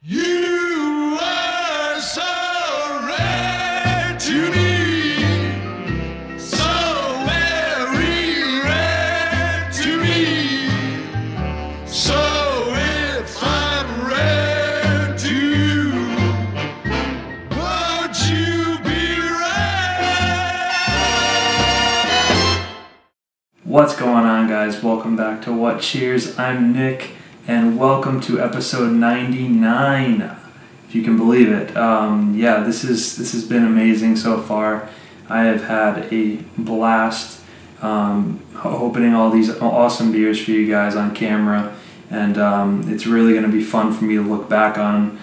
You are so rare to me, so very rare to me. So if I'm rare to you, won't you be rare? What's going on, guys? Welcome back to What Cheers. I'm Nick, and welcome to episode 99, if you can believe it. Yeah, this has been amazing so far. I have had a blast opening all these awesome beers for you guys on camera, and it's really going to be fun for me to look back on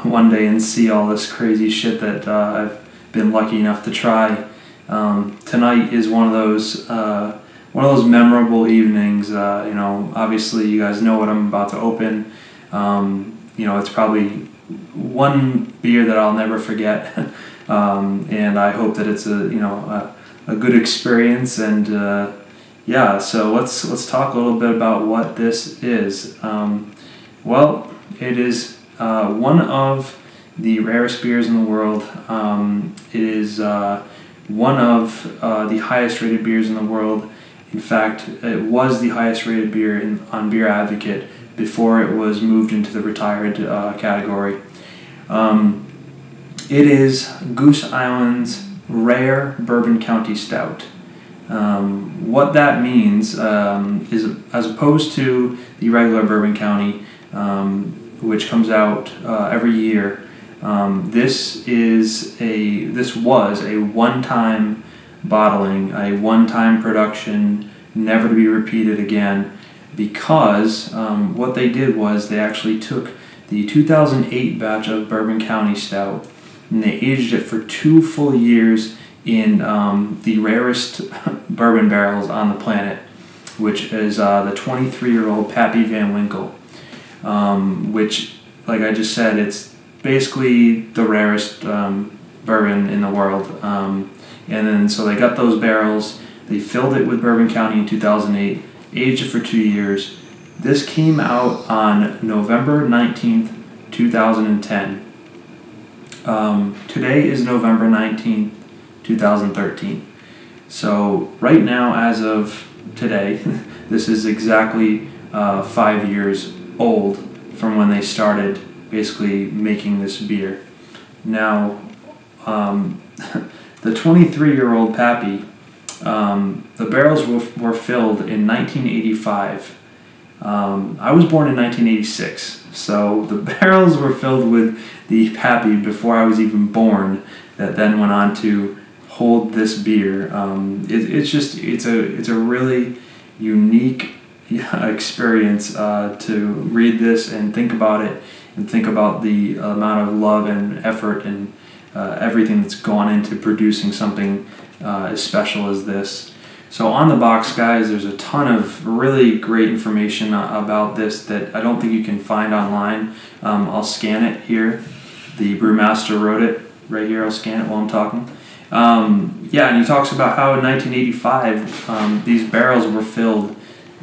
one day and see all this crazy shit that I've been lucky enough to try. Tonight is one of those memorable evenings. You know, obviously you guys know what I'm about to open. You know, it's probably one beer that I'll never forget, and I hope that it's a good experience. And yeah, so let's talk a little bit about what this is. Well, it is one of the rarest beers in the world. It is one of the highest rated beers in the world. In fact, it was the highest rated beer on BeerAdvocate before it was moved into the retired category. It is Goose Island's Rare Bourbon County Stout. What that means is, as opposed to the regular Bourbon County, which comes out every year, this was a one-time bottling, a one-time production, never to be repeated again, because what they did was they actually took the 2008 batch of Bourbon County Stout and they aged it for 2 full years in the rarest bourbon barrels on the planet, which is the 23-year-old Pappy Van Winkle, which, like I just said, it's basically the rarest bourbon in the world. And then so they got those barrels, they filled it with Bourbon County in 2008, aged it for 2 years. This came out on November 19th, 2010. Today is November 19th, 2013. So right now, as of today, this is exactly 5 years old from when they started basically making this beer. Now, the 23-year-old Pappy, the barrels were filled in 1985. I was born in 1986, so the barrels were filled with the Pappy before I was even born, that then went on to hold this beer. It's a really unique experience to read this and think about it, and think about the amount of love and effort and everything that's gone into producing something as special as this. So on the box, guys, there's a ton of really great information about this that I don't think you can find online. I'll scan it here. The brewmaster wrote it right here. I'll scan it while I'm talking. Yeah, and he talks about how in 1985 these barrels were filled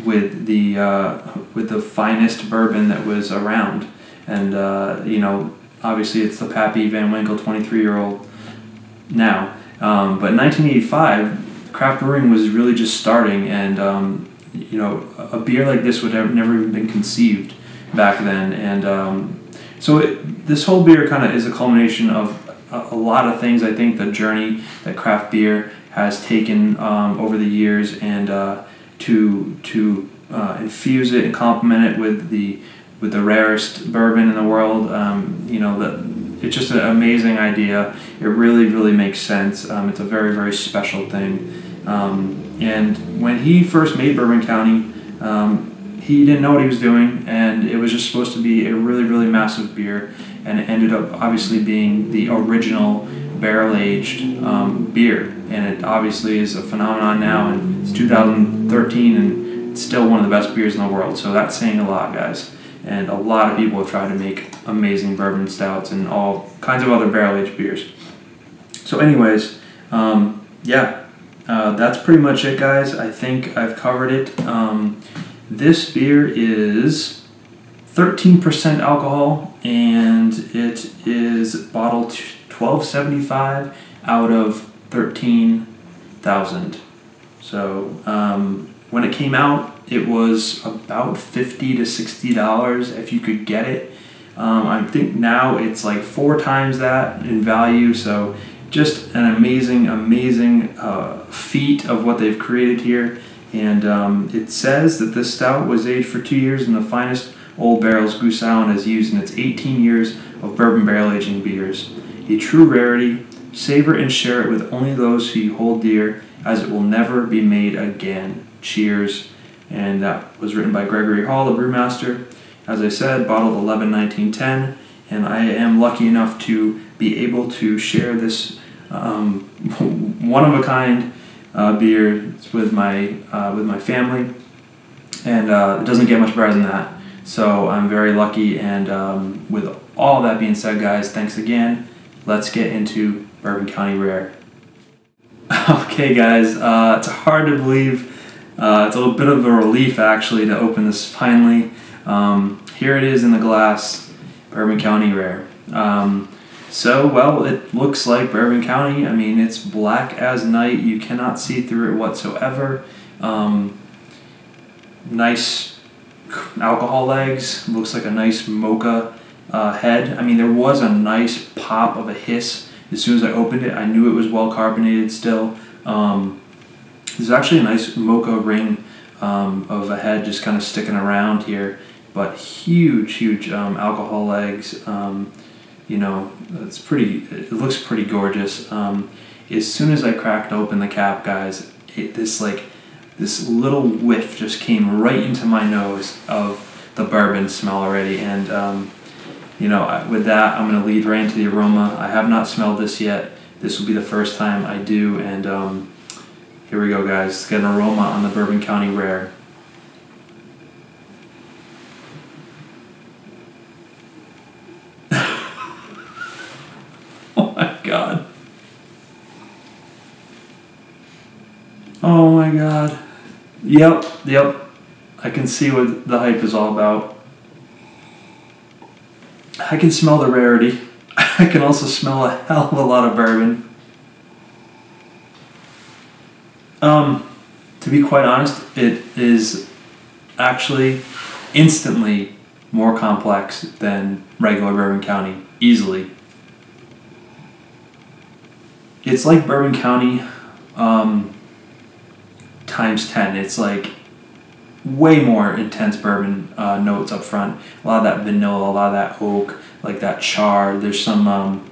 with the finest bourbon that was around, and you know, obviously it's the Pappy Van Winkle 23-year-old now. But in 1985, craft brewing was really just starting, and you know, a beer like this would have never even been conceived back then. And so this whole beer kind of is a culmination of a lot of things. I think the journey that craft beer has taken over the years, and to infuse it and complement it with the rarest bourbon in the world. You know, it's just an amazing idea. It really makes sense. It's a very special thing. And when he first made Bourbon County, he didn't know what he was doing, and it was just supposed to be a really massive beer, and it ended up obviously being the original barrel-aged beer. And it obviously is a phenomenon now, and it's 2013, and it's still one of the best beers in the world. So that's saying a lot, guys. And a lot of people have tried to make amazing bourbon stouts and all kinds of other barrel-aged beers. So anyways, yeah, that's pretty much it, guys. I think I've covered it. This beer is 13% alcohol, and it is bottled $12.75 out of 13,000. So when it came out, it was about $50 to $60 if you could get it. I think now it's like 4 times that in value. So just an amazing feat of what they've created here. And it says that this stout was aged for 2 years in the finest old barrels Goose Island has used in its 18 years of bourbon barrel aging beers. A true rarity. Savor and share it with only those who you hold dear, as it will never be made again. Cheers. And that was written by Gregory Hall, the brewmaster. As I said, bottled 11/19/10, and I am lucky enough to be able to share this one-of-a-kind beer with my family, and it doesn't get much better than that. So I'm very lucky, and with all that being said, guys, thanks again. Let's get into Bourbon County Rare. Okay, guys, it's hard to believe. It's a little bit of a relief, actually, to open this finally. Here it is in the glass, Bourbon County Rare. Well, it looks like Bourbon County. I mean, it's black as night. You cannot see through it whatsoever. Nice alcohol legs. Looks like a nice mocha head. I mean, there was a nice pop of a hiss. As soon as I opened it, I knew it was well carbonated still. There's actually a nice mocha ring of a head just kind of sticking around here, but huge alcohol legs. You know, it's pretty. It looks pretty gorgeous. As soon as I cracked open the cap, guys, this little whiff just came right into my nose of the bourbon smell already, and you know, with that, I'm going to lead right into the aroma. I have not smelled this yet. This will be the first time I do, and here we go, guys. Let's get an aroma on the Bourbon County Rare. Oh my God. Oh my God. Yep. I can see what the hype is all about. I can smell the rarity. I can also smell a hell of a lot of bourbon. To be quite honest, it is actually instantly more complex than regular Bourbon County, easily. It's like Bourbon County times 10. It's like way more intense bourbon notes up front. A lot of that vanilla, a lot of that oak, like that char. There's some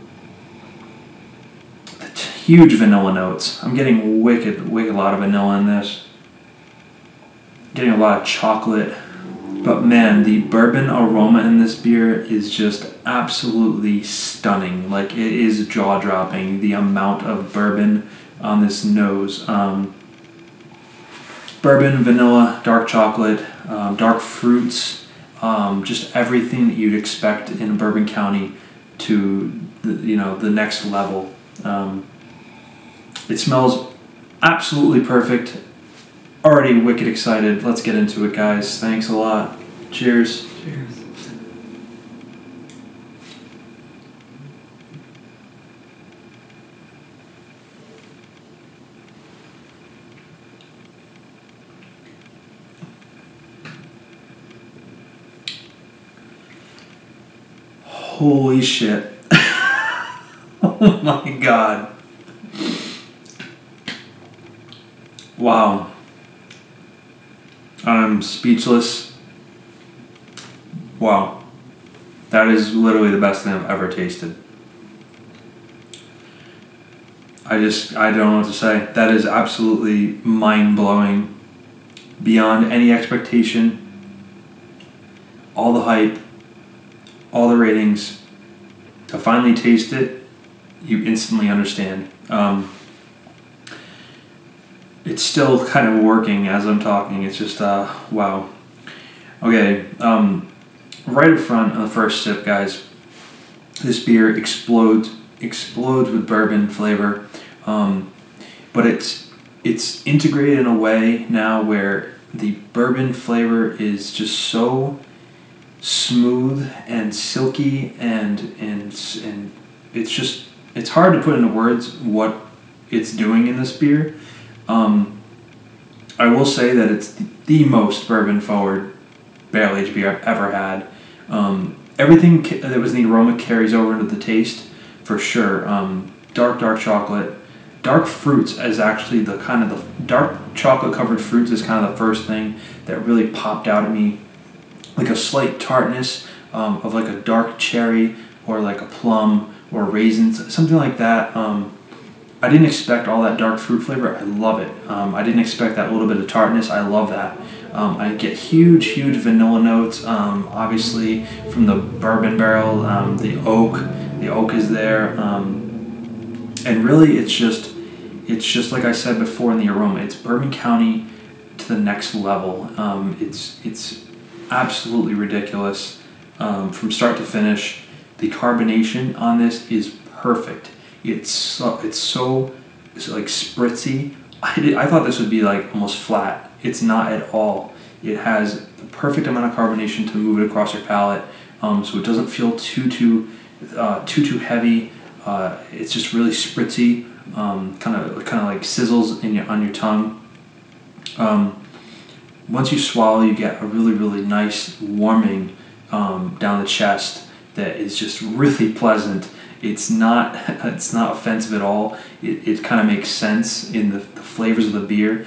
huge vanilla notes. I'm getting wicked lot of vanilla in this. Getting a lot of chocolate. But man, the bourbon aroma in this beer is just absolutely stunning. Like, it is jaw-dropping, the amount of bourbon on this nose. Bourbon, vanilla, dark chocolate, dark fruits, just everything that you'd expect in Bourbon County to the next level. It smells absolutely perfect. Already wicked excited. Let's get into it, guys. Thanks a lot. Cheers. Cheers. Holy shit. Oh my God. Wow. I'm speechless. Wow. That is literally the best thing I've ever tasted. I don't know what to say. That is absolutely mind-blowing. Beyond any expectation. All the hype. All the ratings. To finally taste it, you instantly understand. It's still kind of working as I'm talking. It's just, wow. Okay, right up front on the first sip, guys, this beer explodes with bourbon flavor. But it's integrated in a way now where the bourbon flavor is just so smooth and silky, and it's hard to put into words what it's doing in this beer. I will say that it's the most bourbon forward barrel aged beer I've ever had. Everything that was in the aroma carries over into the taste for sure. Dark chocolate, dark fruits is actually the dark chocolate covered fruits is kind of the first thing that really popped out at me. Like a slight tartness of like a dark cherry or like a plum or raisins, something like that. I didn't expect all that dark fruit flavor. I love it. I didn't expect that little bit of tartness. I love that. I get huge vanilla notes, obviously from the bourbon barrel, the oak is there, and really it's just like I said before in the aroma. It's Bourbon County to the next level. It's absolutely ridiculous from start to finish. The carbonation on this is perfect. It's so like spritzy. I thought this would be like almost flat. It's not at all. It has the perfect amount of carbonation to move it across your palate, so it doesn't feel too heavy. It's just really spritzy, kind of like sizzles on your tongue. Once you swallow, you get a really nice warming down the chest that is just really pleasant. It's not offensive at all. It kind of makes sense in the flavors of the beer.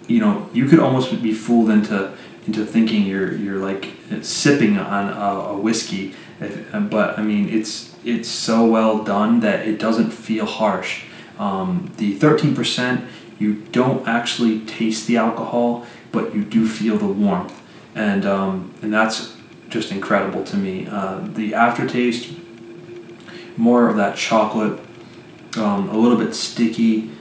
You know, you could almost be fooled into thinking you're like sipping on a whiskey, but I mean it's so well done that it doesn't feel harsh. The 13%, you don't actually taste the alcohol, but you do feel the warmth, and that's just incredible to me. The aftertaste, more of that chocolate, a little bit sticky,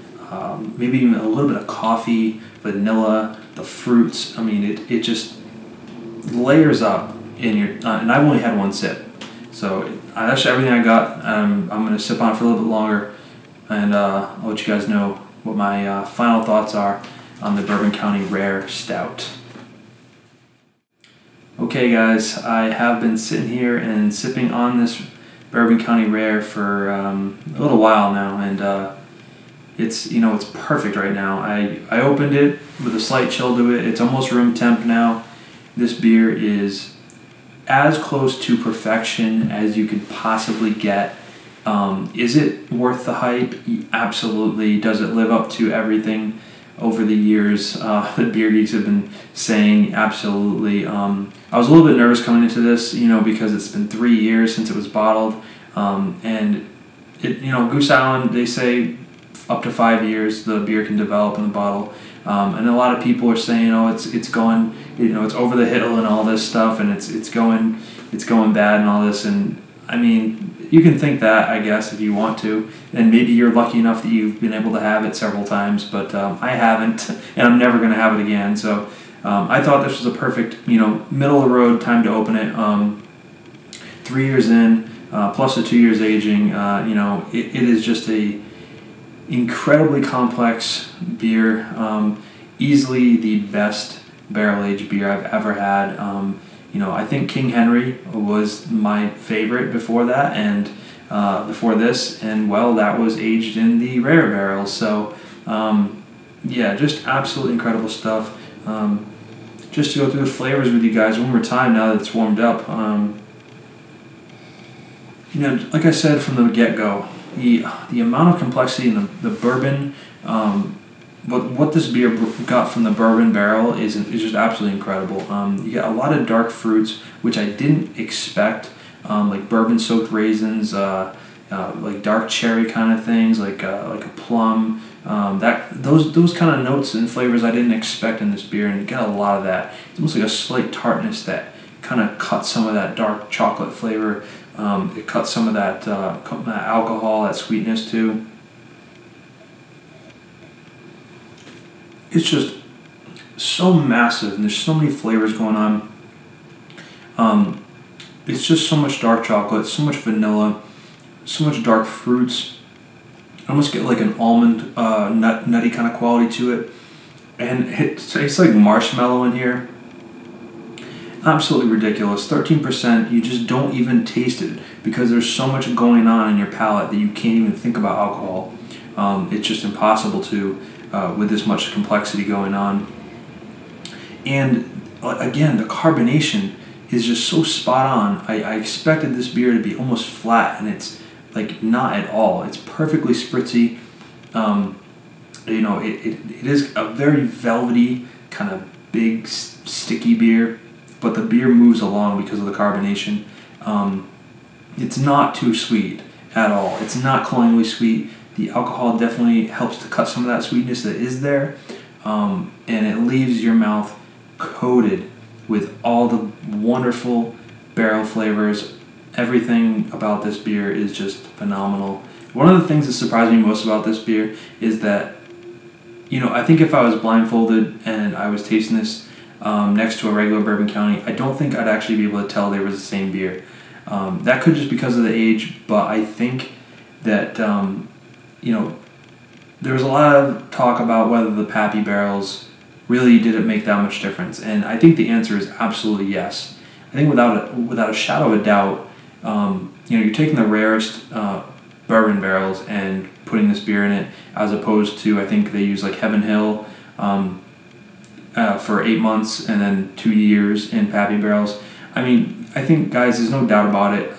maybe even a little bit of coffee, vanilla, the fruits. I mean, it just layers up in your. And I've only had one sip, so that's everything I got. I'm going to sip on it for a little bit longer, and I'll let you guys know what my final thoughts are on the Bourbon County Rare Stout. Okay, guys, I have been sitting here and sipping on this Bourbon County Rare for a little while now, and it's perfect right now. I opened it with a slight chill to it. It's almost room temp now. This beer is as close to perfection as you could possibly get. Is it worth the hype? Absolutely. Does it live up to everything over the years the beer geeks have been saying? Absolutely. I was a little bit nervous coming into this, because it's been 3 years since it was bottled, and Goose Island, they say up to 5 years the beer can develop in the bottle, and a lot of people are saying, it's going, it's over the hill and all this stuff, and it's going bad and all this, and I mean, you can think that, I guess, if you want to, and maybe you're lucky enough that you've been able to have it several times, but I haven't, and I'm never going to have it again. So I thought this was a perfect, middle of the road time to open it. 3 years in, plus the 2 years aging, it is just a incredibly complex beer, easily the best barrel-aged beer I've ever had. I think King Henry was my favorite before that, and before this, and well, that was aged in the rare barrels. So, yeah, just absolutely incredible stuff. Just to go through the flavors with you guys one more time now that it's warmed up. Like I said from the get-go, the amount of complexity in the bourbon. What this beer got from the bourbon barrel is just absolutely incredible. You get a lot of dark fruits, which I didn't expect, like bourbon-soaked raisins, like dark cherry kind of things, like a plum. Those kind of notes and flavors I didn't expect in this beer, and you get a lot of that. It's almost like a slight tartness that kind of cuts some of that dark chocolate flavor. It cuts some of that alcohol, that sweetness too. It's just so massive, and there's so many flavors going on. It's just so much dark chocolate, so much vanilla, so much dark fruits. I almost get like an almond, nutty kind of quality to it, and it tastes like marshmallow in here. absolutely ridiculous. 13%, you just don't even taste it because there's so much going on in your palate that you can't even think about alcohol. It's just impossible to with this much complexity going on. And again, the carbonation is just so spot on. I expected this beer to be almost flat, and it's like not at all. It's perfectly spritzy. You know, it is a very velvety, kind of big, sticky beer, but the beer moves along because of the carbonation. It's not too sweet at all. It's not cloyingly sweet. The alcohol definitely helps to cut some of that sweetness that is there, and it leaves your mouth coated with all the wonderful barrel flavors. Everything about this beer is just phenomenal. One of the things that surprised me most about this beer is that, you know, I think if I was blindfolded and I was tasting this next to a regular Bourbon County, I don't think I'd actually be able to tell they were the same beer. That could just because of the age, but I think that, you know, there was a lot of talk about whether the Pappy barrels really didn't make that much difference, and I think the answer is absolutely yes. I think without a shadow of a doubt, you know, you're taking the rarest bourbon barrels and putting this beer in it, as opposed to, I think they use like Heaven Hill for 8 months and then 2 years in Pappy barrels. I mean, I think, guys, there's no doubt about it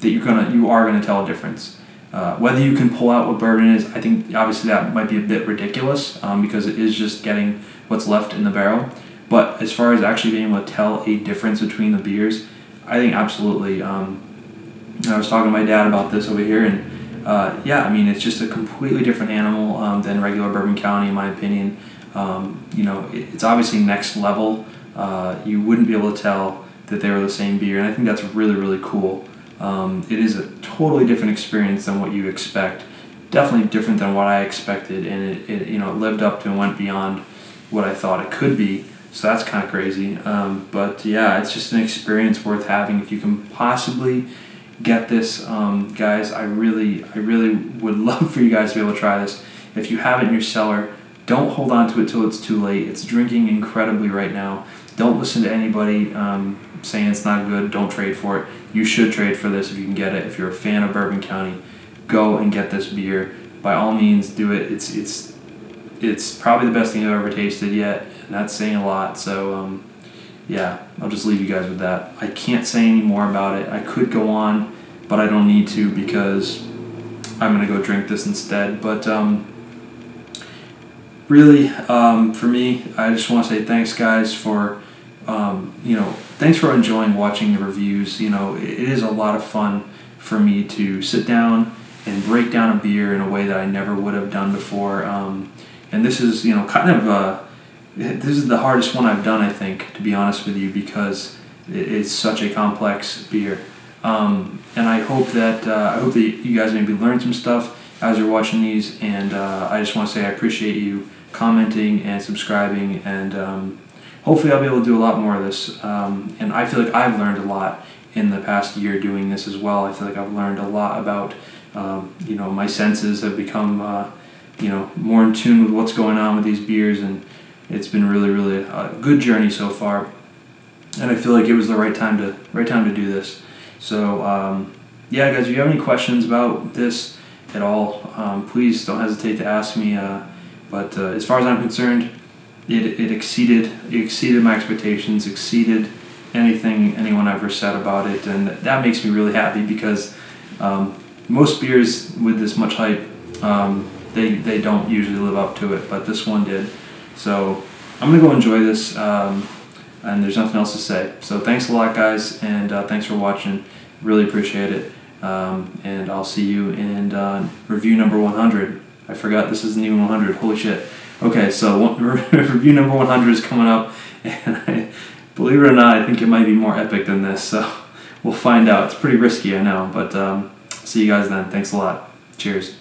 that you are gonna tell a difference. Whether you can pull out what bourbon is, I think obviously that might be a bit ridiculous because it is just getting what's left in the barrel. But as far as actually being able to tell a difference between the beers, I think absolutely. I was talking to my dad about this over here, and yeah, I mean, it's just a completely different animal than regular Bourbon County, in my opinion. You know, it's obviously next level. You wouldn't be able to tell that they were the same beer, and I think that's really, really cool. It is a totally different experience than what you expect. Definitely different than what I expected, and it you know, lived up to and went beyond what I thought it could be. So that's kind of crazy. But yeah, it's just an experience worth having if you can possibly get this. Guys, I really would love for you guys to be able to try this. If you have it in your cellar, don't hold on to it till it's too late. It's drinking incredibly right now. Don't listen to anybody saying it's not good. Don't trade for it. You should trade for this if you can get it. If you're a fan of Bourbon County, go and get this beer. By all means, do it. It's probably the best thing I've ever tasted yet, and that's saying a lot. So yeah, I'll just leave you guys with that. I can't say any more about it. I could go on, but I don't need to because I'm gonna go drink this instead. But really, for me, I just want to say thanks, guys, for you know, thanks for enjoying watching the reviews. You know, it is a lot of fun for me to sit down and break down a beer in a way that I never would have done before. And this is, you know, kind of this is the hardest one I've done, I think, to be honest with you, because it's such a complex beer. And I hope that you guys maybe learned some stuff as you're watching these. And I just want to say I appreciate you commenting and subscribing, and hopefully I'll be able to do a lot more of this. And I feel like I've learned a lot in the past year doing this as well. I feel like I've learned a lot about, you know, my senses have become, you know, more in tune with what's going on with these beers, and it's been really a good journey so far. And I feel like it was the right time to do this. So yeah, guys, if you have any questions about this at all, please don't hesitate to ask me. But as far as I'm concerned, it exceeded my expectations, exceeded anything anyone ever said about it, and that makes me really happy because most beers with this much hype, they don't usually live up to it, but this one did. So I'm gonna go enjoy this, and there's nothing else to say. So thanks a lot, guys, and thanks for watching. Really appreciate it, and I'll see you in review number 100. I forgot this isn't even 100. Holy shit. Okay, so review number 100 is coming up, and believe it or not, I think it might be more epic than this, so we'll find out. It's pretty risky, I know, but see you guys then. Thanks a lot. Cheers.